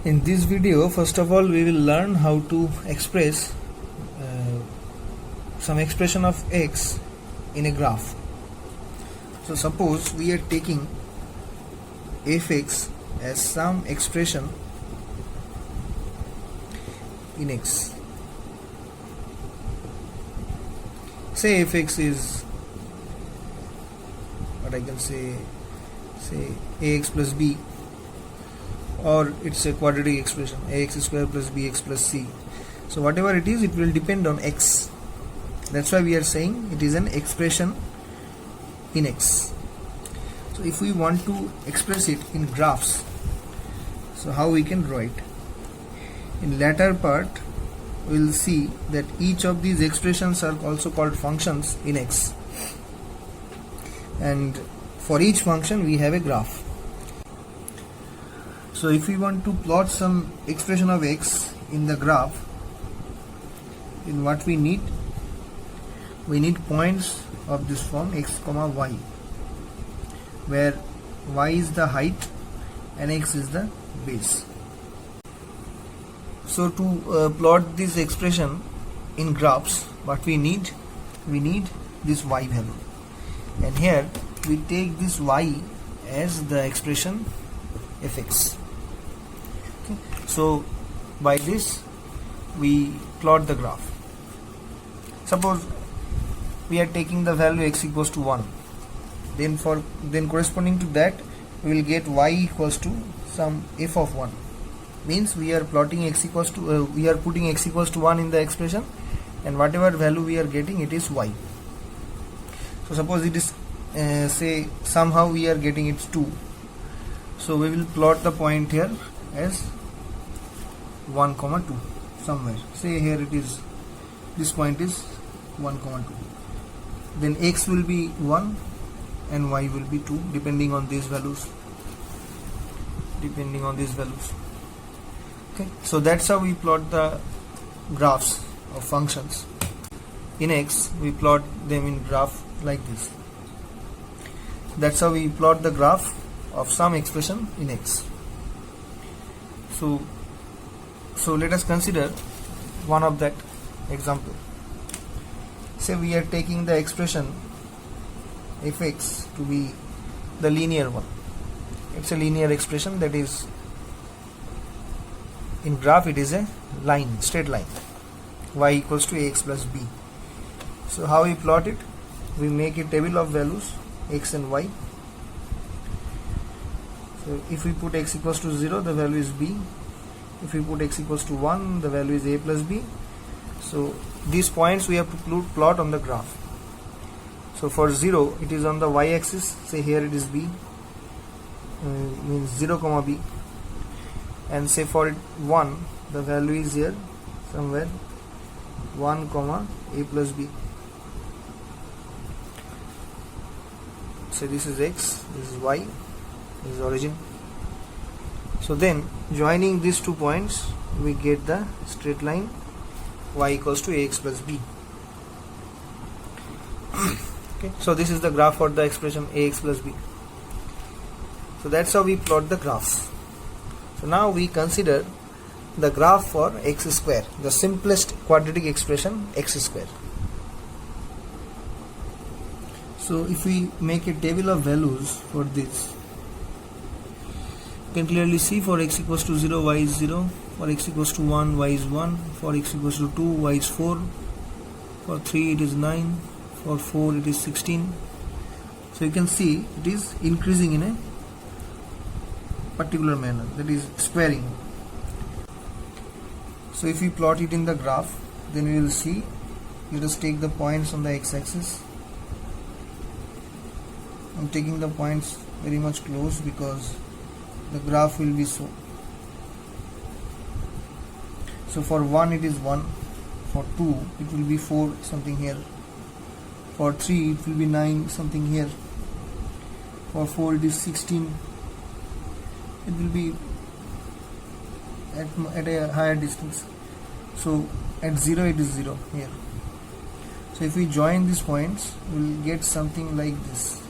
In this video, first of all, we will learn how to express some expression of x in a graph. So suppose we are taking fx as some expression in x. Say fx is what I can say ax plus b, or it's a quadratic expression ax square plus bx plus c. So whatever it is, it will depend on x. That's why we are saying it is an expression in x. So if we want to express it in graphs, so how we can draw it? In latter part we will see that each of these expressions are also called functions in x, and for each function we have a graph. So if we want to plot some expression of x in the graph, in what we need points of this form x comma y, where y is the height and x is the base. So to plot this expression in graphs, what we need this y value, and here we take this y as the expression fx. Okay. So by this we plot the graph. Suppose we are taking the value x equals to 1, then corresponding to that we will get y equals to some f of 1. Means we are plotting x equals to we are putting x equals to 1 in the expression, and whatever value we are getting, it is y. So suppose it is say somehow we are getting it 2, so we will plot the point here as 1 comma 2 somewhere. Say here it is, this point is 1 comma 2, then x will be 1 and y will be 2 depending on these values. Okay, so that's how we plot the graphs of functions in x. We plot them in graph like this. That's how we plot the graph of some expression in x. So let us consider one of that example. Say we are taking the expression fx to be the linear one. It's a linear expression, that is, in graph it is a line, straight line, y equals to ax plus b. So how we plot it? We make a table of values x and y. So if we put x equals to 0, the value is b. If we put x equals to 1, the value is a plus b. So these points we have to plot on the graph. So for 0, it is on the y axis. Say here it is b, means 0 comma b, and say for 1, the value is here somewhere 1 comma a plus b. So this is x, this is y, this is origin. So then joining these 2 points, we get the straight line y equals to ax plus b. Okay, so this is the graph for the expression ax plus b. So that's how we plot the graphs. So now we consider the graph for x square, the simplest quadratic expression x square. So if we make a table of values for this, you can clearly see for x equals to 0, y is 0, for x equals to 1, y is 1, for x equals to 2, y is 4, for 3 it is 9, for 4 it is 16. So you can see it is increasing in a particular manner, that is squaring. So if we plot it in the graph, then we will see, let us take the points on the x-axis. I'm taking the points very much close because the graph will be so. So for 1 it is 1, for 2 it will be 4 something here, for 3 it will be 9 something here, for 4 it is 16. It will be at a higher distance. So at 0 it is 0 here. So if we join these points, we will get something like this.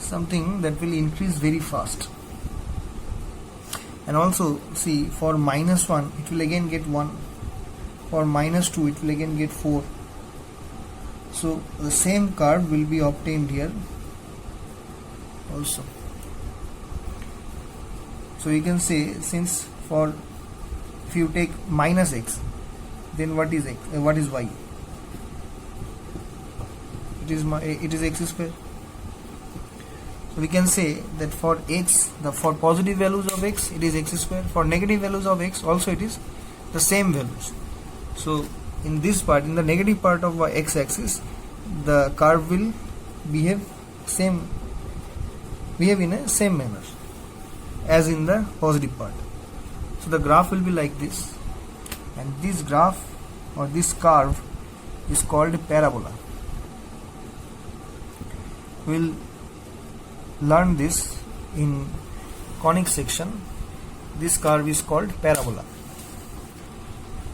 something that will increase very fast. And also see, for -1 it will again get 1, for -2 it will again get 4. So the same curve will be obtained here also. So you can say, since for if you take -x, then what is x? What is y? It is x square. So we can say that for x, for positive values of x, it is x square. For negative values of x, also it is the same values. So in this part, in the negative part of our x-axis, the curve will behave in a same manner as in the positive part. So the graph will be like this, and this graph or this curve is called a parabola. We'll learn this in conic section. This curve is called parabola.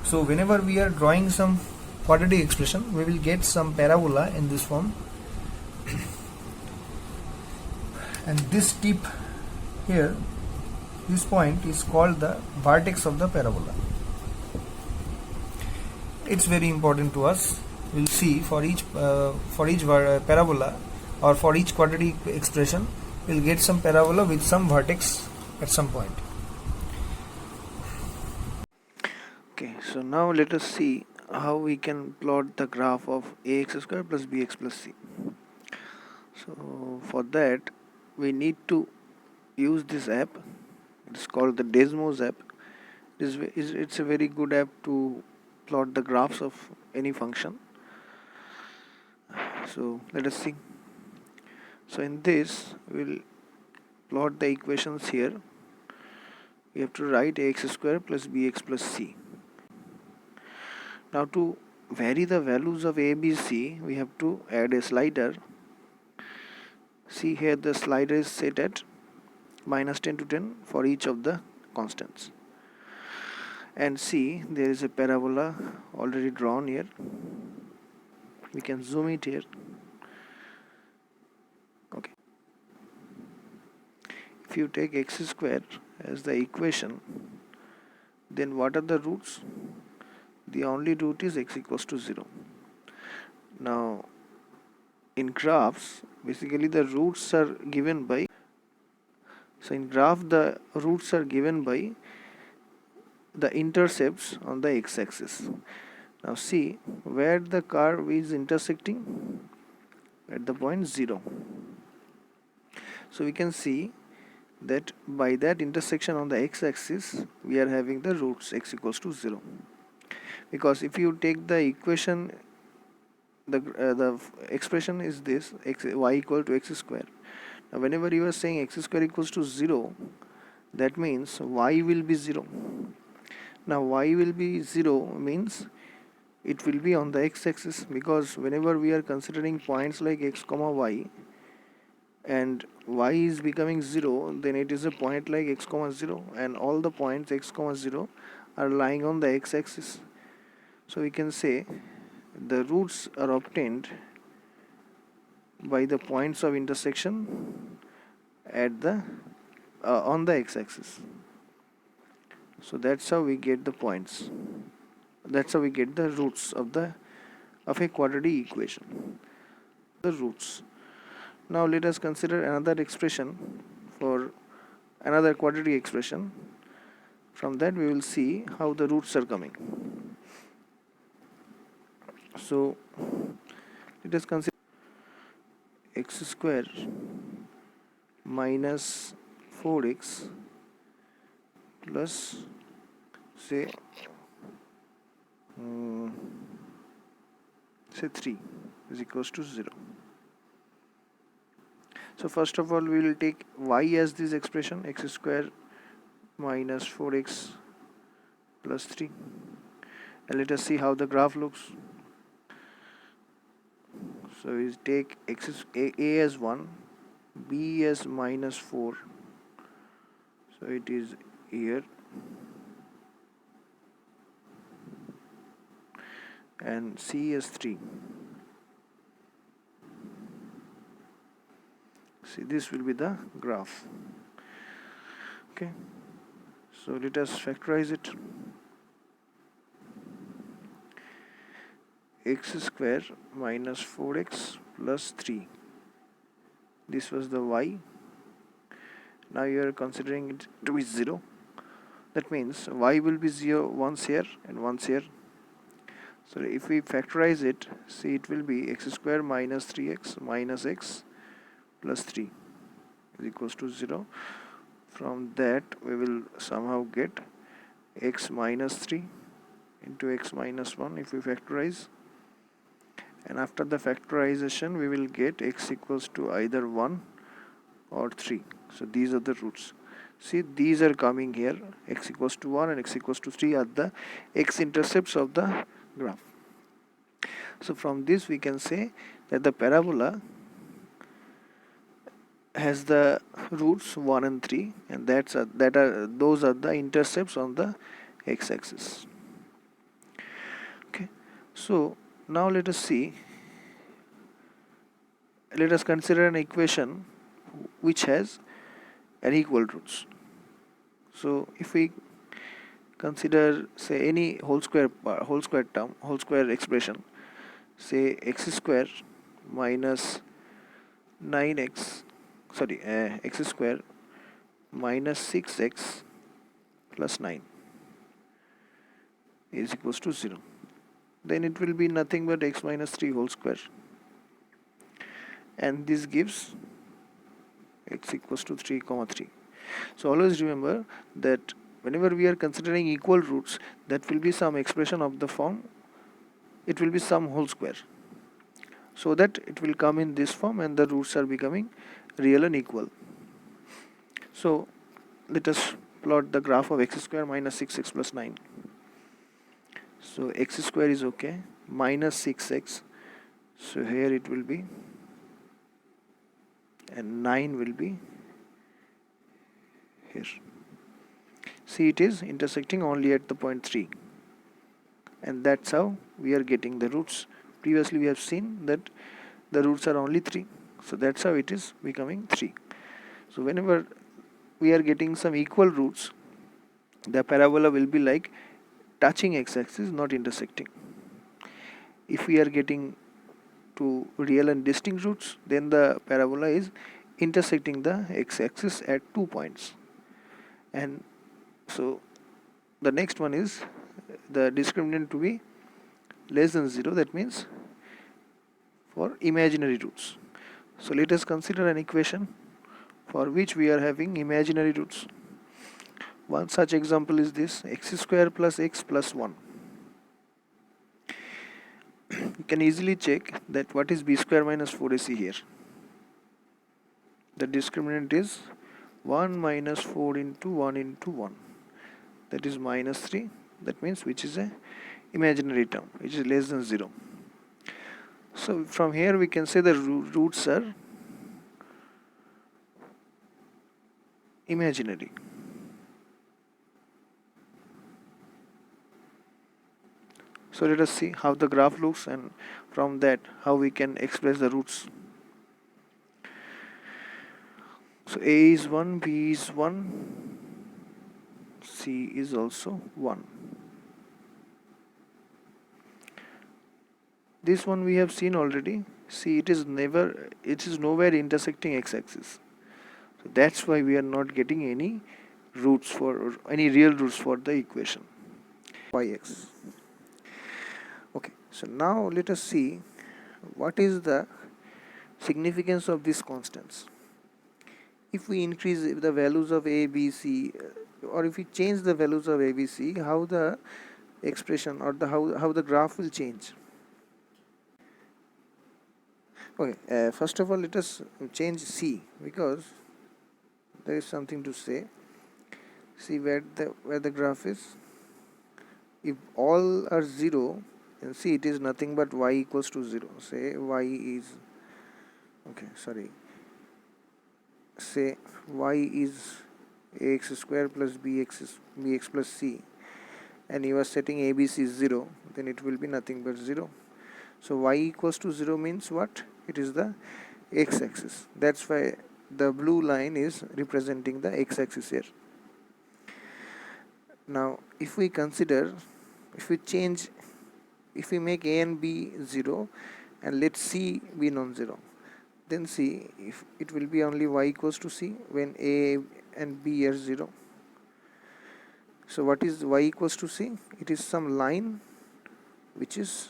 So whenever we are drawing some quadratic expression, we will get some parabola in this form. And this tip here, this point is called the vertex of the parabola. It's very important to us. We'll see for each parabola, or for each quadratic expression, we'll get some parabola with some vertex at some point. Okay, so now let us see how we can plot the graph of ax square plus bx plus c. So for that, we need to use this app. It's called the Desmos app. It's a very good app to plot the graphs of any function. So let us see. So in this, we'll plot the equations here. We have to write ax square plus bx plus c. Now to vary the values of a, b, c, we have to add a slider. See here, the slider is set at -10 to 10 for each of the constants. And see, there is a parabola already drawn here. We can zoom it here. Okay. If you take x square as the equation, then what are the roots? The only root is x equals to 0. Now in graphs, basically the roots are given by, so in graph the roots are given by the intercepts on the x-axis. Now see where the curve is intersecting, at the point 0. So we can see that by that intersection on the x-axis, we are having the roots x equals to 0. Because if you take the equation, the expression is this, y equal to x square. Now whenever you are saying x square equals to 0, that means y will be 0. Now y will be 0 means it will be on the x-axis, because whenever we are considering points like x comma y, and y is becoming 0, then it is a point like x comma 0, and all the points x comma 0 are lying on the x-axis. So we can say the roots are obtained by the points of intersection at the on the x-axis. So that's how we get the points. That's how we get the roots of a quadratic equation. The roots. Now let us consider another expression for another quadratic expression. From that we will see how the roots are coming. So let us consider x square minus 4x plus, say 3 is equals to 0. So first of all, we will take y as this expression, x square minus 4x plus 3, and let us see how the graph looks. So we take a as 1, b as minus 4, so it is here, and c as 3. See, this will be the graph. Okay, so let us factorize it. X square minus 4x plus 3. This was the y. Now you are considering it to be 0. That means y will be 0 once here and once here. So if we factorize it, see, it will be x square minus 3x minus x plus 3 is equals to 0. From that we will somehow get x minus 3 into x minus 1 if we factorize, and after the factorization we will get x equals to either 1 or 3. So these are the roots. See, these are coming here, x equals to 1 and x equals to 3 are the x-intercepts of the graph. So from this we can say that the parabola has the roots 1 and 3, and those are the intercepts on the x-axis. Okay, so now let us consider an equation which has unequal roots. So if we consider, say, any whole square expression, say x square minus 9x, x square minus 6x plus 9 is equals to 0, then it will be nothing but x minus 3 whole square, and this gives x equals to 3, 3. So always remember that whenever we are considering equal roots, that will be some expression of the form, it will be some whole square, so that it will come in this form and the roots are becoming real and equal. So let us plot the graph of x square minus 6x plus 9. So x square is okay, minus 6x, so here it will be, and 9 will be here. See, it is intersecting only at the point 3, and that's how we are getting the roots. Previously we have seen that the roots are only 3, so that's how it is becoming 3. So whenever we are getting some equal roots, the parabola will be like touching x-axis, not intersecting. If we are getting to real and distinct roots, then the parabola is intersecting the x-axis at 2 points. And so the next one is the discriminant to be less than 0, that means for imaginary roots. So let us consider an equation for which we are having imaginary roots. One such example is this: x square plus x plus 1. You can easily check that what is b square minus 4ac here. The discriminant is 1 minus 4 into 1 into 1, that is minus 3, that means which is a imaginary term, which is less than 0. So from here we can say the roots are imaginary. So let us see how the graph looks, and from that how we can express the roots. So a is 1, b is 1, c is also 1. This one we have seen already. See, it is nowhere intersecting x-axis. So that's why we are not getting any roots for any real roots for the equation yx. Okay, so now let us see what is the significance of these constants. If we increase the values of a, b, c, or if we change the values of a, b, c, how the expression or how the graph will change. Okay, first of all let us change c, because there is something to say. See where the graph is. If all are 0, then see, it is nothing but y equals to 0. Say y is say y is ax square plus bx plus c, and you are setting abc is 0, then it will be nothing but 0. So y equals to 0 means what? It is the x-axis. That's why the blue line is representing the x-axis here. Now if we consider, if we make a and b 0 and let c be non-zero, then see if it will be only y equals to c when a and b are 0. So what is y equals to c? It is some line which is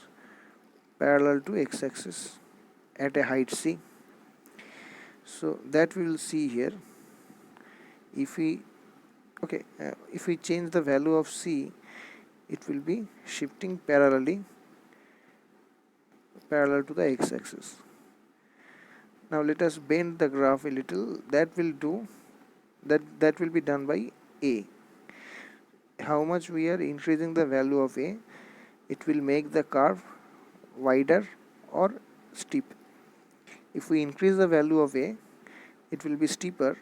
parallel to x-axis at a height c. So that we will see here. If we if we change the value of c, it will be shifting parallel to the x-axis. Now let us bend the graph a little. That will be done by a. How much we are increasing the value of a, it will make the curve wider or steep. If we increase the value of a, it will be steeper,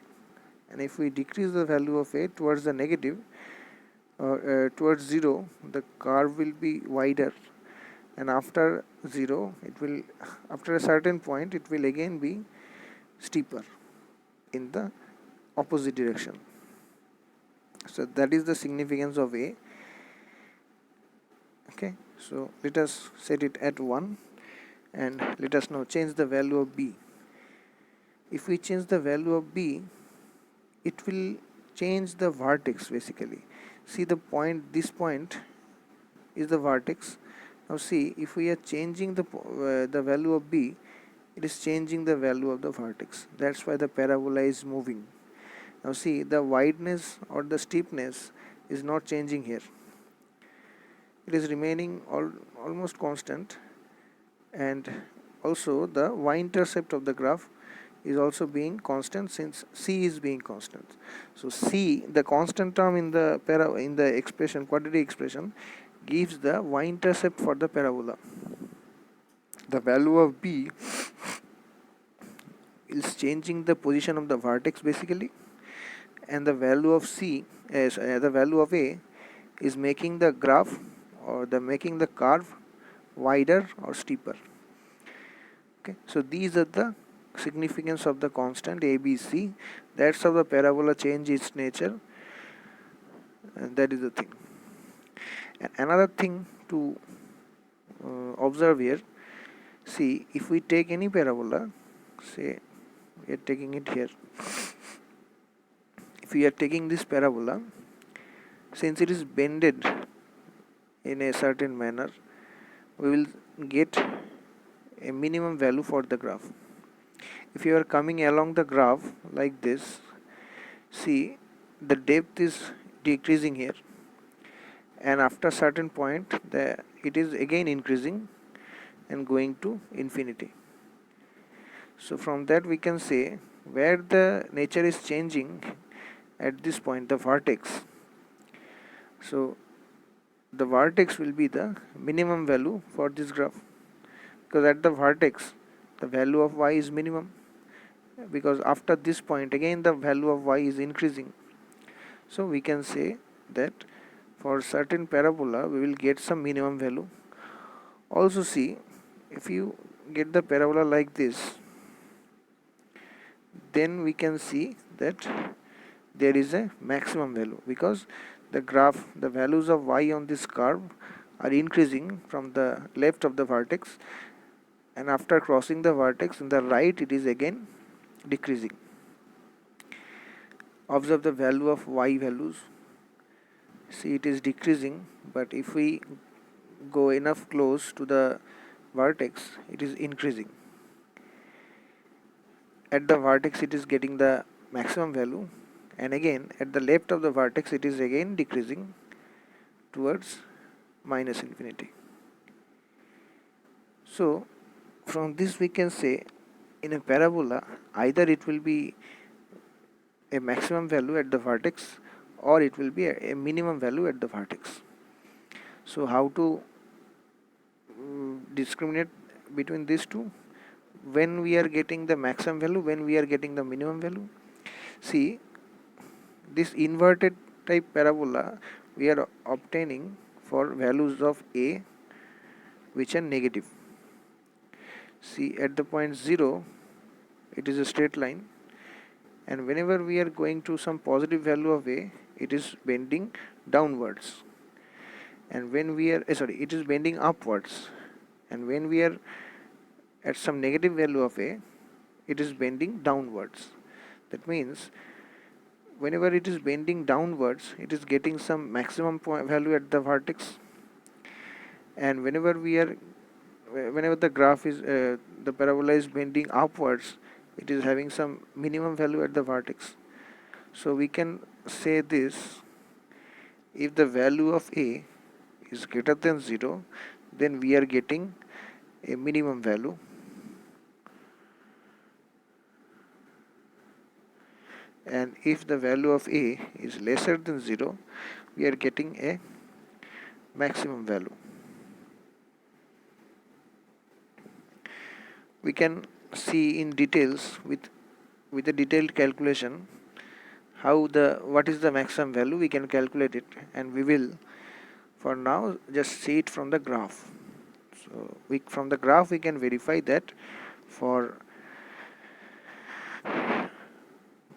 and if we decrease the value of a towards the negative or towards 0, the curve will be wider, and after 0 after a certain point it will again be steeper in the opposite direction. So that is the significance of a. Okay, so let us set it at 1, and let us now change the value of b. If we change the value of b, it will change the vertex basically. See the point, this point is the vertex. Now see, if we are changing the value of b, it is changing the value of the vertex. That's why the parabola is moving. Now see, the wideness or the steepness is not changing here. It is remaining almost constant, and also the y-intercept of the graph is also being constant since c is being constant. So c, the constant term in the expression, quadratic expression, gives the y-intercept for the parabola. The value of b is changing the position of the vertex basically, and the value of c is the value of a is making the graph or making the curve wider or steeper. Okay, so these are the significance of the constant ABC. That's how the parabola change its nature, and that is the thing. And another thing to observe here, see, if we take any parabola, say we are taking it here, if we are taking this parabola, since it is bended in a certain manner, we will get a minimum value for the graph. If you are coming along the graph like this, see, the depth is decreasing here, and after a certain point it is again increasing and going to infinity. So from that we can say where the nature is changing at this point, the vertex. So the vertex will be the minimum value for this graph, because at the vertex the value of y is minimum, because after this point again the value of y is increasing. So we can say that for certain parabola we will get some minimum value. Also see, if you get the parabola like this, then we can see that there is a maximum value, because the graph, the values of y on this curve are increasing from the left of the vertex, and after crossing the vertex in the right it is again decreasing. Observe the value of y values. See, it is decreasing, but if we go enough close to the vertex it is increasing. At the vertex it is getting the maximum value, and again at the left of the vertex it is again decreasing towards minus infinity. So from this we can say, in a parabola either it will be a maximum value at the vertex or it will be a minimum value at the vertex. So how to discriminate between these two? When we are getting the maximum value, when we are getting the minimum value? See, this inverted type parabola we are obtaining for values of a which are negative. See, at the point 0 it is a straight line, and whenever we are going to some positive value of a, it is bending downwards, and when we are it is bending upwards, and when we are at some negative value of a, it is bending downwards. That means whenever it is bending downwards, it is getting some maximum value at the vertex, and whenever the graph is the parabola is bending upwards, it is having some minimum value at the vertex. So we can say this: if the value of a is greater than 0, then we are getting a minimum value, and if the value of a is lesser than 0, we are getting a maximum value. We can see in details with a detailed calculation what is the maximum value. We can calculate it, and we will for now just see it from the graph. So from the graph we can verify that for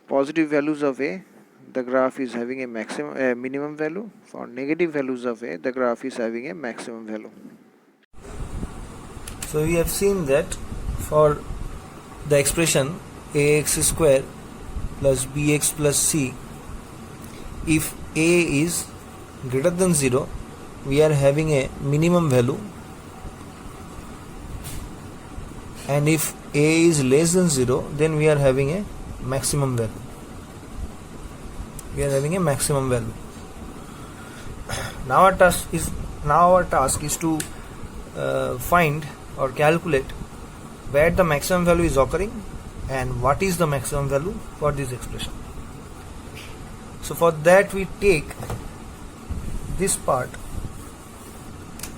positive values of a, the graph is having a minimum value. For negative values of a, the graph is having a maximum value. So we have seen that for the expression ax square plus bx plus c, if a is greater than 0, we are having a minimum value, and if a is less than 0, then we are having a maximum value. Now our task is to find or calculate where the maximum value is occurring and what is the maximum value for this expression. So for that we take this part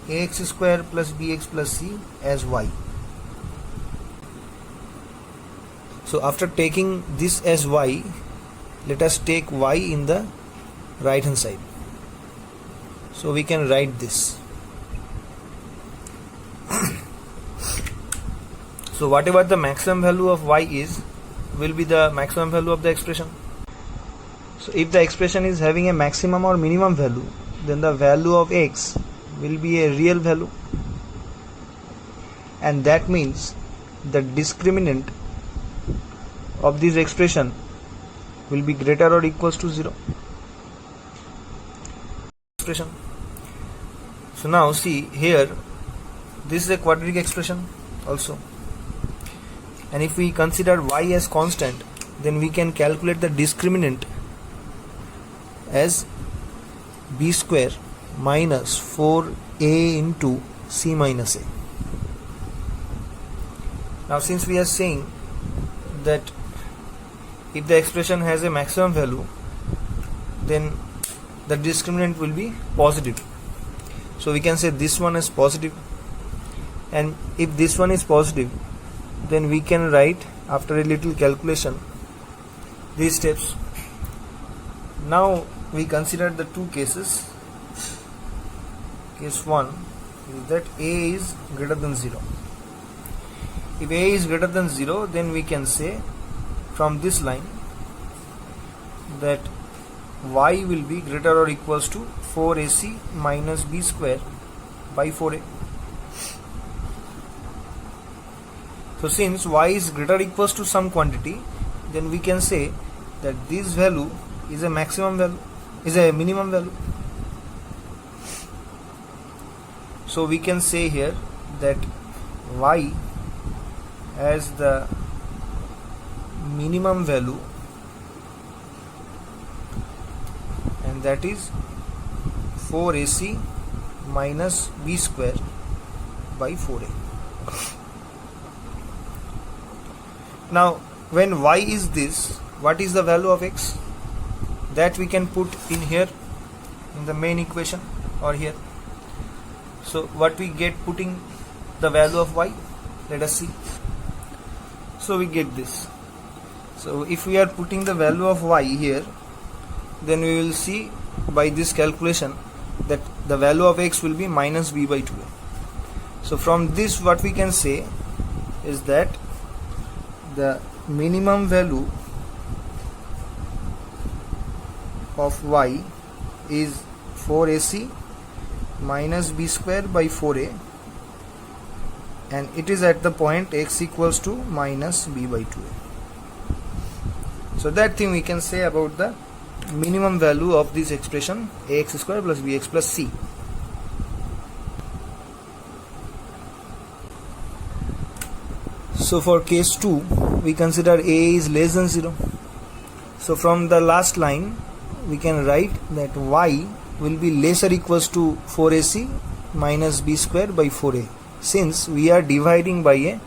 ax square plus bx plus c as y. So after taking this as y, let us take y in the right hand side. So we can write this. So whatever the maximum value of y is, will be the maximum value of the expression. So if the expression is having a maximum or minimum value, then the value of x will be a real value, and that means the discriminant of this expression will be greater or equals to 0. So now see here, this is a quadratic expression also, and if we consider y as constant, then we can calculate the discriminant as b square minus 4a into c minus a. Now since we are saying that if the expression has a maximum value, then the discriminant will be positive. So we can say this one is positive, and if this one is positive, then we can write after a little calculation these steps. Now we consider the two cases. Case 1 is that a is greater than 0. If a is greater than 0, then we can say from this line that y will be greater or equals to 4ac minus b square by 4a. So since y is greater or equals to some quantity, then we can say that this value is a minimum value. So we can say here that y has the minimum value, and that is 4ac minus b square by 4a. Now when y is this, what is the value of x? That we can put in here in the main equation or here. So what we get putting the value of y, let us see. So we get this. So if we are putting the value of y here, then we will see by this calculation that the value of x will be minus b by 2a. So from this what we can say is that the minimum value of y is 4ac minus b square by 4a, and it is at the point x equals to minus b by 2a. So that thing we can say about the minimum value of this expression ax square plus bx plus c. So for case 2 we consider a is less than 0. So from the last line we can write that y will be lesser equals to 4ac minus b square by 4a, since we are dividing by a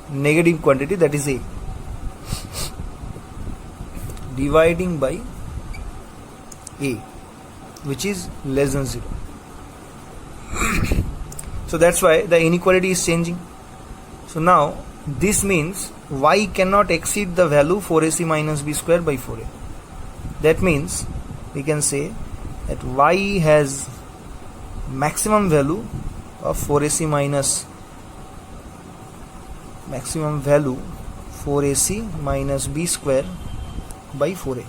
negative quantity, that is a. Dividing by a, which is less than 0. So that's why the inequality is changing. So now this means y cannot exceed the value 4ac minus b square by 4a. That means we can say that y has maximum value of 4ac minus b square by 4a.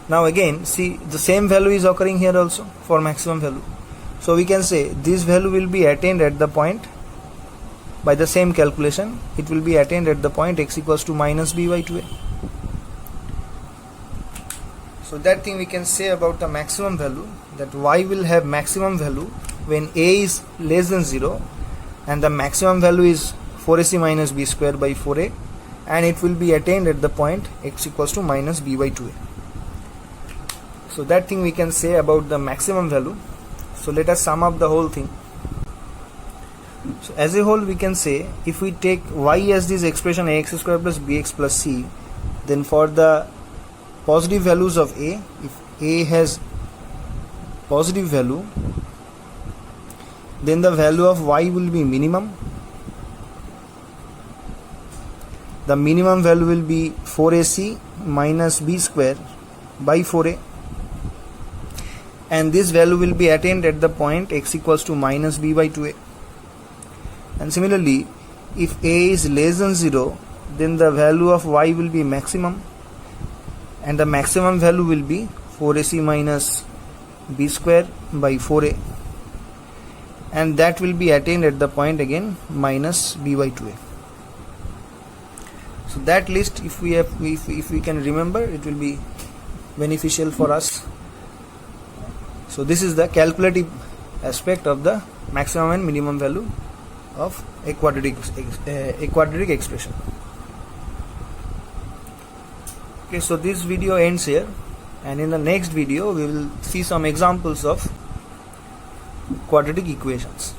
Now again see, the same value is occurring here also for maximum value. So we can say this value will be attained at the point, by the same calculation it will be attained at the point x equals to minus b by 2a. So that thing we can say about the maximum value, that y will have maximum value when a is less than 0 and the maximum value is 4ac minus b square by 4a, and it will be attained at the point x equals to minus b by 2a. So that thing we can say about the maximum value. So let us sum up the whole thing. So as a whole we can say, if we take y as this expression ax square plus bx plus c, then for the positive values of a, if a has positive value, then the value of y will be minimum. The minimum value will be 4ac minus b square by 4a, and this value will be attained at the point x equals to minus b by 2a. And similarly, if a is less than 0, then the value of y will be maximum, and the maximum value will be 4ac minus b square by 4a, and that will be attained at the point again minus b by 2a. So that list, if we can remember, it will be beneficial for us. So this is the calculative aspect of the maximum and minimum value of a quadratic expression. Okay, so this video ends here, and in the next video we will see some examples of quadratic equations.